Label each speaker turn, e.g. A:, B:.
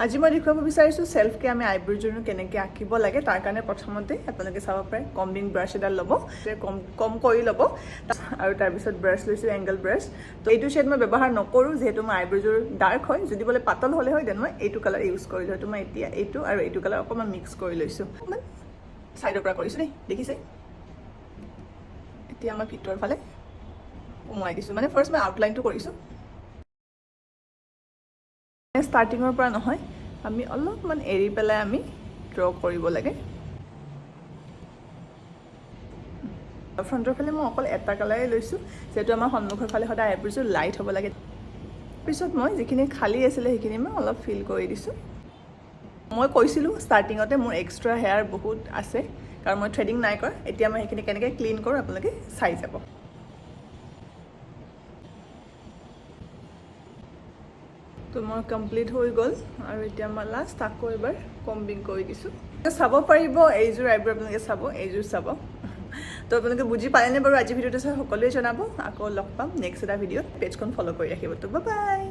A: আজি মই দেখুৱাব বিচাৰিছোঁ সেলফকে আমি আইব্ৰ'জনো কেনেকৈ আঁকিব লাগে তাৰ কাৰণে প্ৰথমতে আপোনালোকে চাব পাৰে কম্বিং ব্ৰাছ এডাল ল'ব কম কৰি ল'ব আৰু তাৰপিছত ব্ৰাছ লৈছোঁ এংগল ব্ৰাছ তো এইটো শ্বেড মই ব্যৱহাৰ নকৰোঁ যিহেতু মই আইব্ৰ'জোৰ ডাৰ্ক হয় যদি বোলে পাতল হ'লে হয় দেন মই এইটো কালাৰ ইউজ কৰিলোঁ হয়তো মই এতিয়া এইটো আৰু এইটো কালাৰ অকণমান মিক্স কৰি লৈছোঁ অকণমান ছাইডৰ পৰা কৰিছোঁ দেই দেখিছে এতিয়া মই ভিতৰৰ ফালে সোমোৱাই দিছোঁ মানে ফাৰ্ষ্ট মই আউটলাইনটো কৰিছোঁ ষ্টাৰ্টিঙৰ পৰা নহয় আমি অলপমান এৰি পেলাই আমি ড্ৰ কৰিব লাগে ফ্ৰণ্টৰ ফালে মই অকল এটা কালাৰে লৈছোঁ যিহেতু আমাৰ সন্মুখৰ ফালে সদায় আইব্ৰ'জোৰ লাইট হ'ব লাগে পিছত মই যিখিনি খালী আছিলে সেইখিনি মই অলপ ফিল কৰি দিছোঁ মই কৈছিলোঁ ষ্টাৰ্টিঙতে মোৰ এক্সট্ৰা হেয়াৰ বহুত আছে কাৰণ মই থ্ৰেডিং নাই কৰা এতিয়া মই সেইখিনি কেনেকৈ ক্লিন কৰোঁ আপোনালোকে চাই যাব তো মোৰ কমপ্লিট হৈ গ'ল আৰু এতিয়া মই লাষ্ট আকৌ এবাৰ কম্বিং কৰি দিছোঁ চাব পাৰিব এইযোৰ আইব্ৰ' আপোনালোকে চাব এইযোৰ চাব তো আপোনালোকে বুজি পালেনে বাৰু আজি ভিডিঅ'টো চাই সকলোৱে জনাব আকৌ লগ পাম নেক্সট এটা ভিডিঅ'ত পেজখন ফ'ল' কৰি ৰাখিব তো বাই